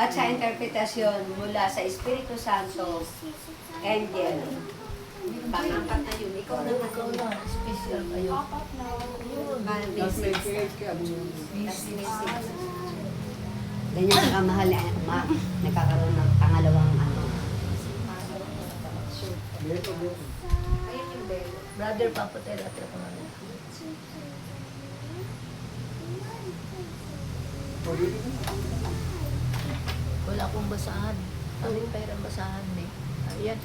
At sa interpretasyon mula sa Espiritu Santo, Angel. Pangangkat na yun. Ikaw na. Ikaw na, special kayo. Apat na. Tapos may create ka mo. Ganyan kamahal na nagkakaroon ng pangalawang ano. Beto. Ayun yung belo. Brother, papatay natin ako namin. Wala akong basahan. Kaming pahirang basahan eh. Ayan.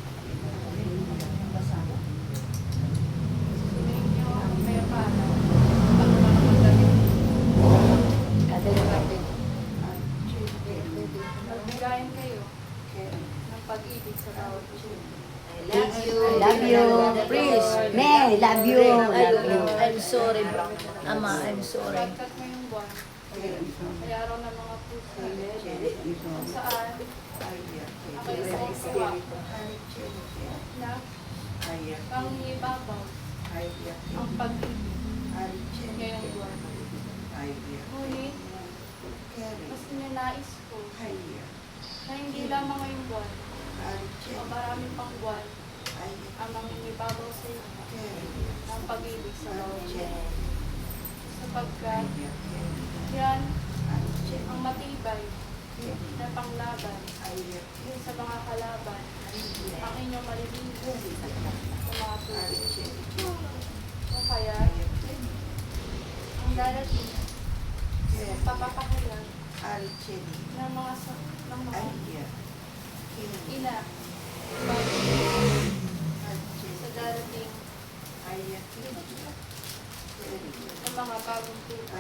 Magbigayan kayo ng pag-ibig sa bawat isa. Love you. Please. May, love you. I'm sorry, bro. Ama, I'm sorry. Pagkat mo yung buwan, kaya araw ng mga puso, kung saan ako'y sumusuwa na pangibabaw ang pag-ibig ngayong buwan. Ngunit, mas ninanais ko na hindi lamang ngayong buwan, o marami pang buwan ang mangingibabaw sa iyo ng pag-ibig sa bawat isa. Sapagkat yan ang matibay na panglaban sa mga kalaban ang inyong maliligo sa mga tubig. O kaya, ang darating papapahayag ng mga ina sa darating ng mga bagong tubig.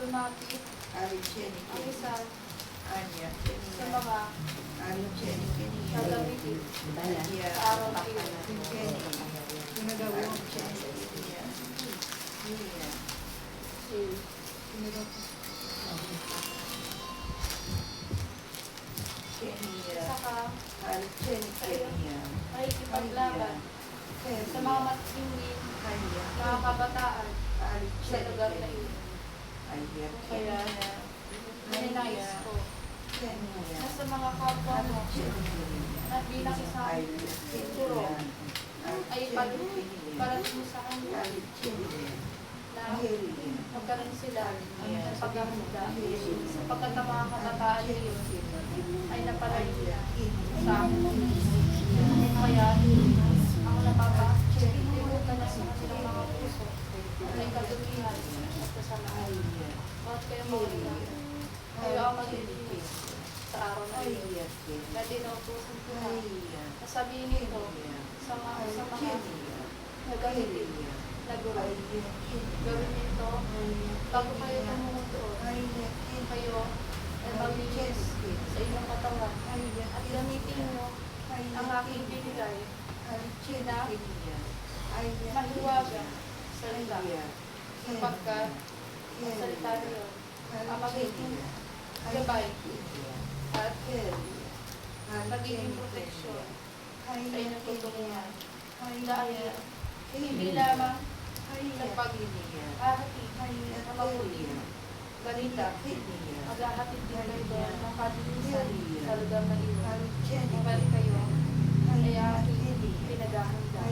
Lumapit ang isa sa mga gagamitin sa araw na iyon. Saka ay ipaglaban sa mga matinding mga kabataan sa lugar na iyon. Kaya, ninais ko na sa mga kapwa mo na bilang isang turo ay parating mo sa kanila na magkaroon sila ng paghahanda sapagkat ang mga kabataan niyo ay napalayo sa akin. Kaya, ang napapalimutan na sa kanilang mga puso ay kadumihan at kasamaan. Bakit kayo mga ina? Kayo ang maglilinis sa araw na iyon. Na dinutusan ko na sabihin nito sa mga nagamitin na guro. Gawin nito bago kayo tumungo doon. Kayo ay maglilinis sa inyong katawan at gamitin mo ang aking binigay na mahiwaga salita sapagkat ang salita niyo ang magiging gabay at magiging proteksyon sa inyong tutunguhan dahil hindi lamang sa pag-ahati na mabuti balita maghahatid din kayo ng kadilisan sa lugar na iyon. Mabalik kayo ay aking pinaghahanda.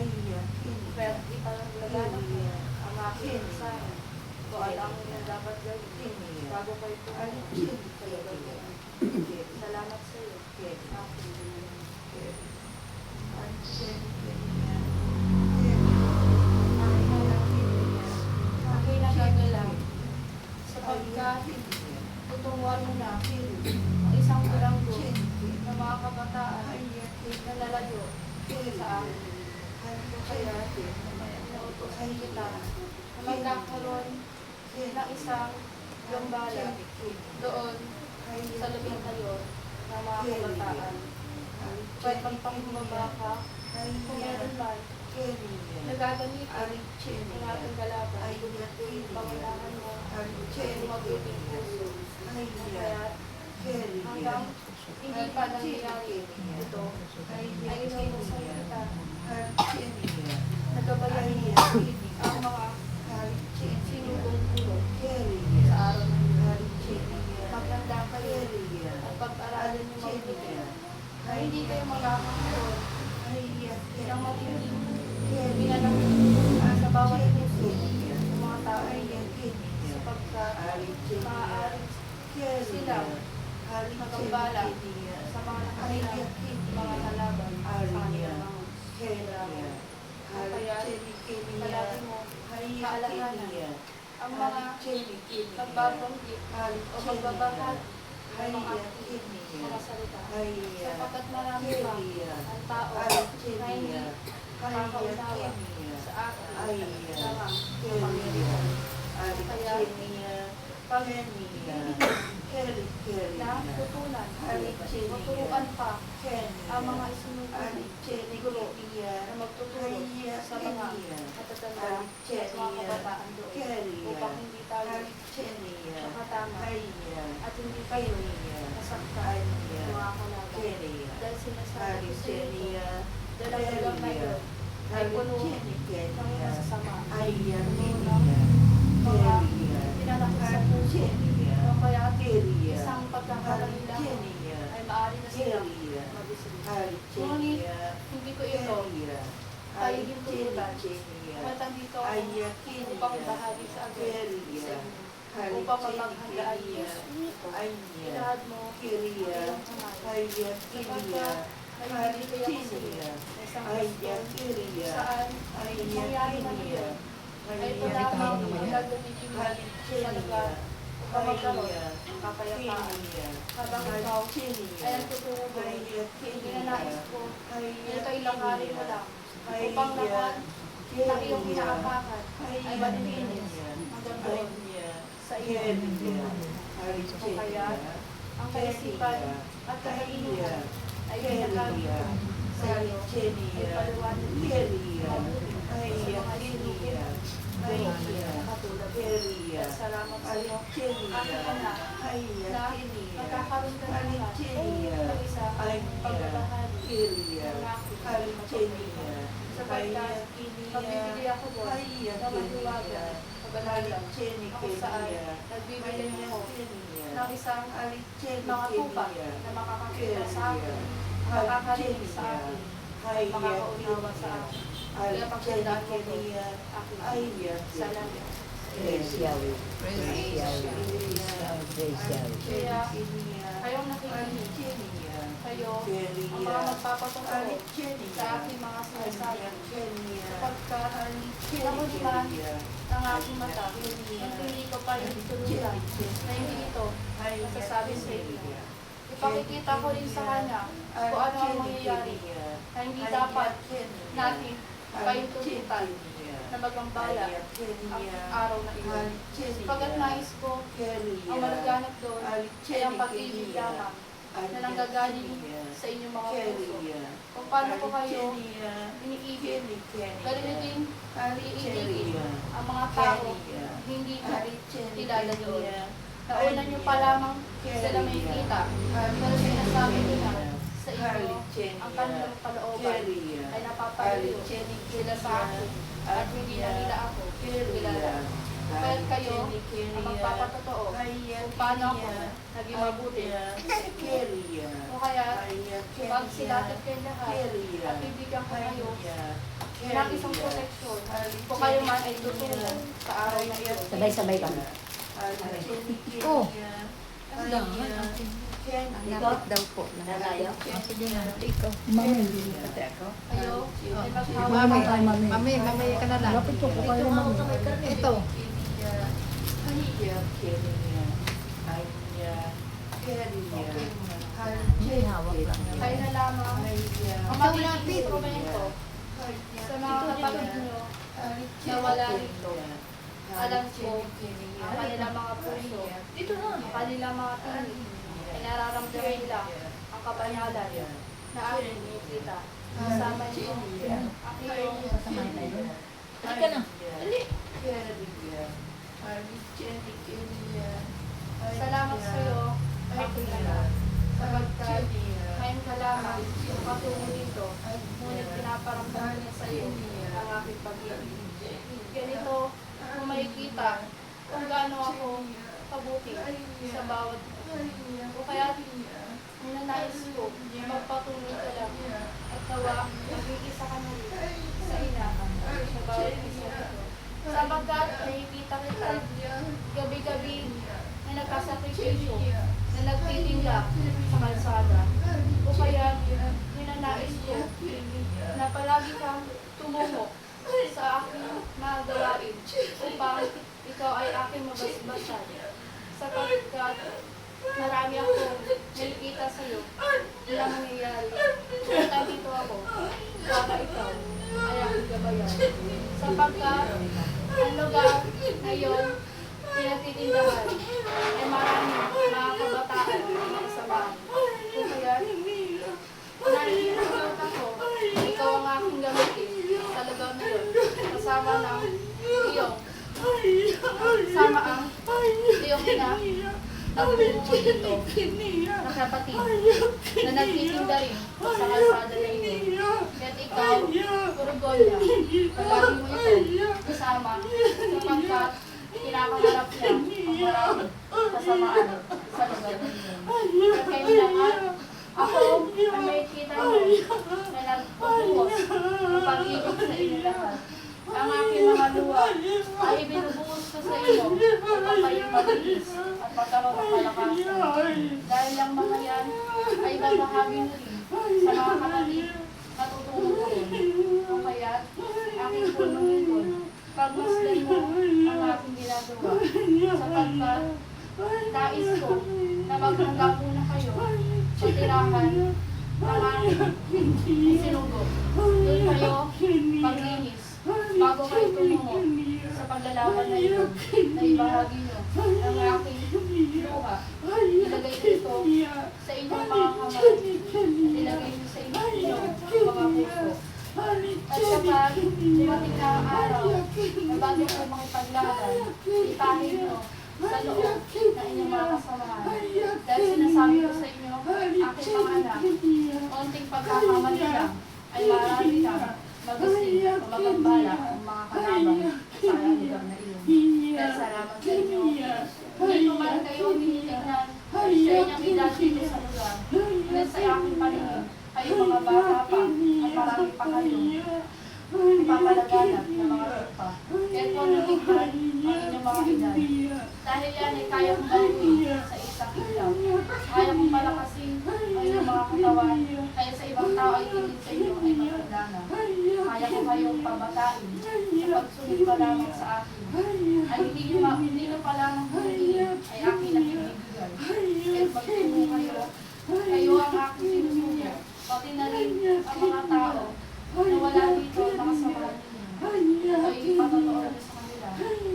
Pero ipalaganap ko ang aking mensahe kung alam mo na dapat gawin bago kayo pumunta sa lugar na iyon. Salamat sa iyo. Ako'y nagagalang sapagkat tutunguhan mo na ang isang bilanggo ng mga kabataan na nalayo sa akin. Kaya, nautosan kita na magkakaroon ng isang gambala doon sa labing kayo ng mga kabataan. Kahit pagpangumaba ka, kung meron man, nagagamitin ng ating kalaban, pangunahan mo, mabuting puso. Kaya, hanggang hindi pa nangyayari ito, ay inuusan kita, nagabalahin ang mga sinubong puro sa araw ng iyon. Maghanda kayo sila magambala sa mga nakailang mga kalaban sa kanilang mga kailangan. Kaya palagi mo kaalalahanan ang mga nagbabanggit o magbabahag ng mga salita. Sapagkat marami pa ang tao na hindi nakakaunawa sa akin lamang ng Panginoon. Kaya pag na tutunan, tuturuan pa ang mga isinutun ni Guro na magtuturo sa mga matatanda at mga kabataan doon upang hindi tayo makatama at hindi kayo nasaktan ng mga kalaban. Dahil sinasabi ko sa inyo, dalang-dalang na yun ay puno ng masasama, puno ng mga pinanakit sa puso. Kaya isang pagkakaroon lang ay maaari na silang mabisig. Ngunit hindi ko ito ay hintulutan. Matang dito upang ibahagi sa akin sa inyo. Upang mapaghandaan niyo ilahad mo ang kamay. Sapagkat may bibigay ako sa iyo na isang gusto saan ay mangyari na yun ay palamang gagamitin mo sa lugar upang magkaroon ng kapayapaan. Habang ikaw ay nagtuturo mo, ninanais ko, ito ilangarin mo lang upang lahat na iyong inaapakan ay manilinis hanggang doon sa iyo. O kaya, ang kaisipan at katalinuhan ay pinagamit ko sa iyo ay paliwanag mabuti sa mga sinugin ay katulad ko. Salamat sa iyo, aking anak, na magkakaroon ka na naman ng isang pagbabahagi ng aking kapatid. Sapagkat pagbibigay ako doon ng maliwagan, kabanalan, kung saan nagbibigay ako ng isang mga tupa na makakakita sa akin, makakarinig sa akin, makakaunawa sa akin. Kaya pagkandaan mo ko, aking salamat. Praise Yahweh. Praise Praise Yahweh. Kaya kayong nakikinig, kayo ang mga magpapatungkol sa aking mga sinasabi. Sapagkat nakuliman ng aking mata, hindi ko pa rin tuluyan na hindi ito nasasabi sa inyo. Ipakikita ko rin sa kanya kung ano ang mangyayari na hindi dapat natin paintulutan na magambala ang araw na iyon. Sapagkat nais ko ang malaganap doon ay ang pag-ibig lamang na nanggagaling sa inyong mga puso. Kung paano ko kayo iniibig, ganun din iibigin ang mga tao hindi kilala doon. Nauna nyo pa lamang sila may kita, pero sinasabi ko na sa inyo ang kanilang kalooban ay napapalayo sila sa akin at hindi na nila ako kilala. Kaya't kayo ang magpapatotoo kung paano ako naging mabuti. O kaya, pag silatot kayo lahat at bibigyan ko kayo ng isang proteksyon kung kayo man ay tutulong sa araw na iyon. Sabay-sabay kami. Oh, ang dangan. Ikot daw po. Narayo. Sige nga, ikaw. Mami, hindi pati ako. Kayo ay Mami, maghawak mami. Mami ka na lang. Lapit ko po kayo, mami. Ito. Hindi, hawak lang. kayo na lamang ang magiging instrumento sa mga kapatid nyo na wala rito. Alam ko, ang kanilang mga puso, ang kanilang mga tinig, ay nararamdaman nila ang kabanyalan na aking nakikita. Kasama niyo ang iyong Halika na. Dali. salamat sa iyo, aking anak. Sapagkat ngayon ka lamang patungo dito, ngunit pinaparamdaman niya sa iyo ang aking pag-ibig. Ganito, kung makikita kung gaano ako kabuti sa bawat o kaya nananais ko magpatuloy ka lang at nawa nagigisa ka na rin sa ina sa bawat isa. Sapagkat nakikita kita gabi-gabi na nagkasakripisyo, na nagtitinda sa kalsada. O kaya, ninanais ko na palagi kang tumungo sa aking mga gawain upang ikaw ay aking mabasbasan. Sapagkat marami akong nakikita sa iyo na nangyayari. Kaya dito ako para ikaw ay aking gabayan. Sapagkat ang lugar na iyong pinatitindahan ay maraming mga kabataan na samahan. Kung kaya, naiinagawat ako, ikaw ang aking gamitin sa lugar na yun. Kasama ng iyong ina nagbubungo dito na kapatid na nagtitinda rin sa kalsada na ito. Kaya't ikaw, Purgonya, palagi mo ito kasama sapagkat kinakaharap niya ang maraming kasamaan sa lugar na ito. At kailangan ako ang may kita mo na nagpupuos ng pag-ibig sa inyo lahat. Ang aking mga luha ay ibinubuhos ko sa iyo upang kayo mabilis at magkaroon ng kalakasan. Dahil ang mga yan ay babahagi mo rin sa mga kapatid na tutulong ko rin. O kaya, aking punong ito, pagmasdan mo ang aking ginagawa. Sapagkat, nais ko na maghanggang muna kayo sa tirahan ng aking sinugo. Doon kayo paglinis bago kayo tumungo sa paglalaban na ito na ibahagi nyo ang aking luha. Ilagay ito sa inyong mga kamay at ilagay nyo sa inyong mga puso. At kapag dumating na ang araw na bago kayo makipaglaban, itahin nyo sa loob na inyong mga kasamahan. Dahil sinasabi ko sa inyo, aking mga anak, konting pagkakamali lang ay marami lang magasing o magambala ang mga kalabang sa lugar na iyon. Kaya salamat sa inyo. Hindi ko man kayo tinitignan sa inyong edad dito sa lugar. Dahil sa aking paningin, kayo mga bata pa at marami pa kayo ipapalaganap ng mga lupa. Kaya po nagighan ang inyong mga edad. Dahil yan ay kaya kong gawin sa isang ilaw. Kaya kong palakasin ang inyong mga katawan. Kaya sa ibang tao ay tingin sa inyo ay matanda na. Kaya ko kayong pabatain sa pagsunod pa lamang sa akin. Ay hindi nyo pa lamang huliin ay akin ang ibibigay. Kaya pagtungo kayo, kayo ang aking sinusuyo. Pati na rin ang mga tao na wala dito nakasamahan ninyo. Ay ipatotoo nyo sa kanila.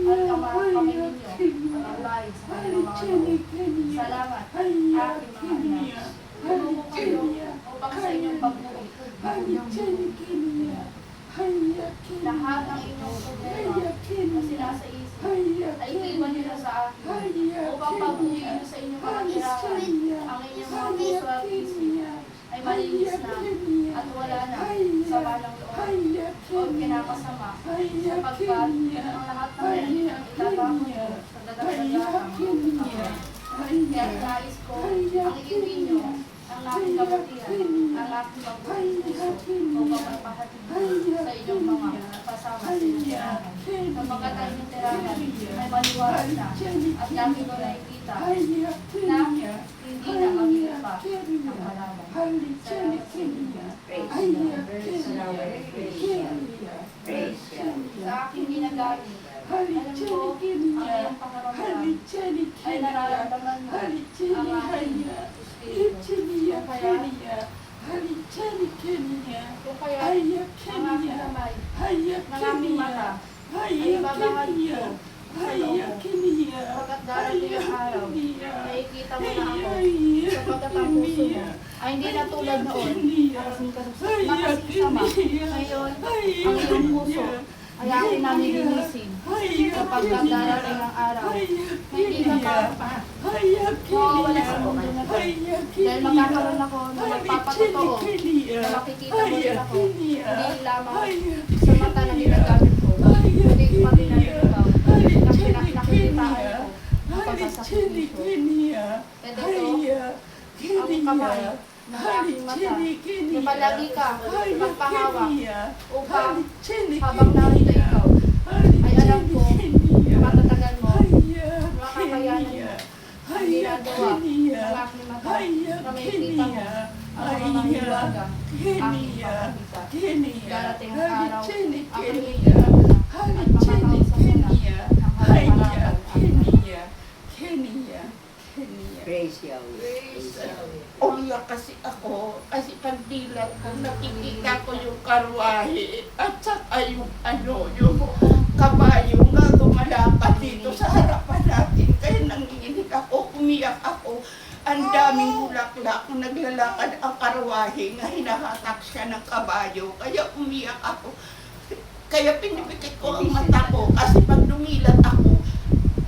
At kamarap kami ninyo ang bahay sa kanilang mga loob. Salamat, aking mga anak. Tulungo kayo upang sa inyong pagbuhay. Lahat ng inyong problema na sinasaisip ay iwan nyo na sa akin upang pagbuhay nyo sa inyong mga tirahan. Ang inyong mga puso at isip ay malinis na at wala na sa balang loob o kinakasama sapagkat ang lahat ng yan itatapon nyo sa dadagang kaya nais ko ang iuwi nyo ang aking kabutihan, ang aking mabuhay puso upang magpahatid sa inyong mga kasama sa inyong tirahan. Kapag tayo ng tirahan ay maliwanag na at lagi ko nakikita na hindi na maghirap pa ang kalaban. Salamat sa inyo. Sa aking ginagamit, alam ko ang iyong pakaramdam ay nararamdaman mo ang aking espiritu. Kung kaya ang aking kamay, ng aking mata, ay babahag ko sa loob. Pagkat darating ang araw, nakikita mo na ako sapagkat ang puso mo ay hindi na tulad noon nakasama. Ngayon, ang iyong puso ay aking namilinisin sapagkat darating ang araw na hindi ka pa mawawala sa mundo na ito. Dahil magkakaroon ako na magpapatotoo na makikita mo rin ako hindi lamang sa mata na ginagamit ko, kundi pati na rin ikaw na pinakikitaan ko ang pagsasakripisyo. At ito, ang kamay ng aking mata na palagi ka magpahawak upang habang narito ikaw ay alam ko na matatagan mo, makakayanan mo ginagawa ng aking mata na may kita mo ang mga hiwaga, aking papakita. Darating ang araw, aking ikita mo na at makakausap mo na ang harapan Praise Yahweh. Umiyak kasi ako, kasi pagdilat ko, nakikita ko yung karwahe at saka yung yung kabayo nga lumalakad dito sa harapan natin. Kaya nanginginig ako, umiyak ako. Ang daming bulaklak, naglalakad ang karwahe nga hinahatak siya ng kabayo. Kaya umiyak ako. Kaya pinipikit ko ang mata ko kasi pag dumilat ako,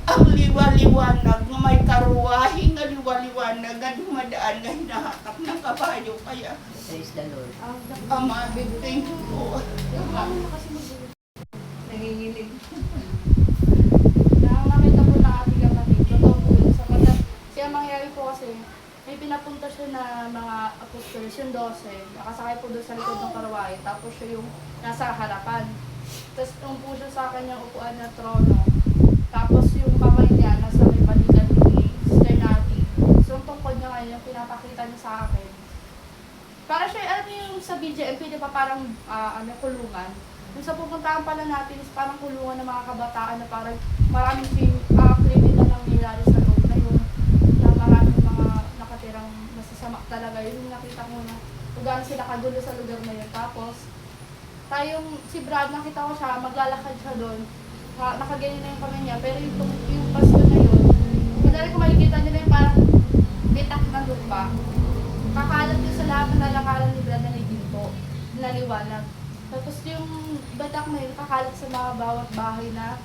ang liwa-liwanag nga may karuwahe nga liwa-liwanag nga dumadaan nga hinahatak ng kabayo. Kaya, Praise the Lord. Ama, thank you po. Nanginginig. Nakakita po ng ating kapatid, totoo po yun. Kasi ang mangyayari po kasi, may pinapunta siya na mga apostles, yung 12, nakasakay po doon sa likod ng karwahe, tapos siya yung nasa harapan. Tapos po siya sa kanyang upuan na trono. Tapos yung kamay niya nasa may balikan ni Sister Nati. So yung tungkod niya ngayon, yung pinapakita niya sa akin. Para siya, alam niyo yung sa BJMP, di ba parang kulungan? Yung sa pupuntahan pala natin is parang kulungan ng mga kabataan na parang maraming kriminal ang nangyayari sa loob na yun. Na maraming mga nakatirang masasama talaga. Yun yung nakita ko na kung gaano sila kagulo sa lugar na yun. Tapos, si Brad, nakita ko siya, maglalakad siya doon. Nakaganyan na yung kamay niya, pero yung pasto na yun, madali ko makikita nila yung parang bitak na lupa. Kakalat yun sa lahat ng lalakaran ni Brad na may ginto, na liwanag. Tapos yung batak na yun, kakalat sa mga bawat bahay na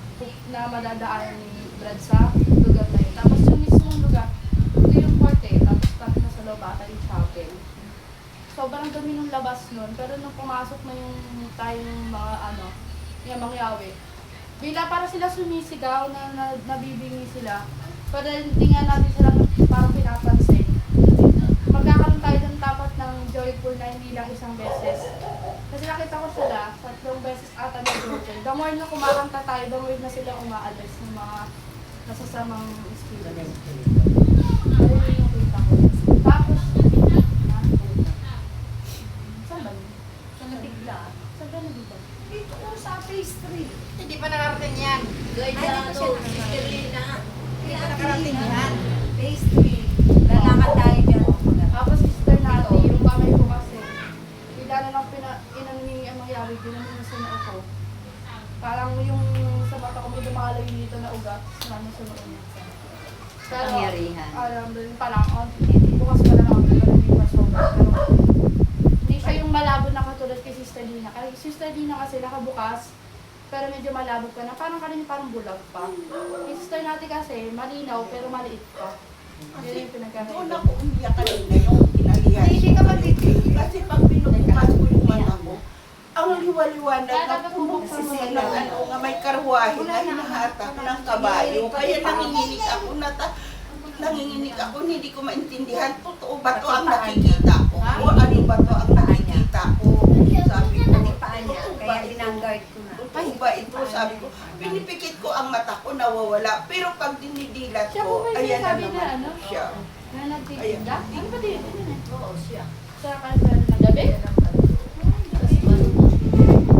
madadaanan ni Brad sa lugar na yun. Tapos yung mismong lugar, ito yung korte, tapos tapos na sa loob ata yung chapel. Sobrang dami ng labas nun, pero nung pumasok na yung tayong mga yung mangyawi, bila para sila sumisigaw na nabibingi sila, pero hindi nga natin sila parang pinapansin. Magkakaroon tayo ng dapat ng joyful na hindi lang isang beses. Kasi nakita ko sila, 3 beses ata na joyful. The more na kumakanta tayo, the more na sila umaalis ng mga nasasamang espiritu. Ayun yung kita ko. Tapos, saan ba yun? Sa natigla. Saan ba nabita? Dito ko sa phase 3. Hindi pa nakarating yan. Guide Ay, lang dito to. siya Kirlina. Hindi pa nakarating yan. Phase 3. Lalakad tayo dyan. Tapos sister natin, yung kamay ko kasi, bigla na lang inanungi ang mangyari, ginanong na sa noo ko. Parang yung sa mata ko may dumaloy dito na ugat, sinano sa noo niya. Pero, Pangyarihan. alam doon pa lang, bukas pa lang ako, pero hindi pa sobra. Pero, hindi siya yung malabo na katulad kay Sister Dina. Kaya Sister Dina kasi nakabukas, pero medyo malabo pa na, parang kanina parang bulag pa. Kay Sister natin kasi, malinaw pero maliit pa. Yun yung Doon pinagkakaiba. ako umiyak kanina yung kinalihan. Hindi ka ba Kasi pag pinubukas ko yung mata ko, ang liwa-liwanag Kaya na dapat puno bubuksan mo ng lang. nga may karwahe na hinahatak ng kabayo. Kaya nanginginig ako nanginginig ako, hindi ko maintindihan. Totoo ba to ang nakikita ko? O ano ba to ang nakikita ko? Sabi ko, Pati paa niya. Kaya tinanggard ko na. totoo ba ito? Sabi ko, pinipikit ko ang mata ko, nawawala. Pero pag dinidilat Siya po ko, ba yung ayan na sinasabi na naman ano? siya. Na nagtitinda? Ano ba din? Oo, siya. Sa kanila na gabi?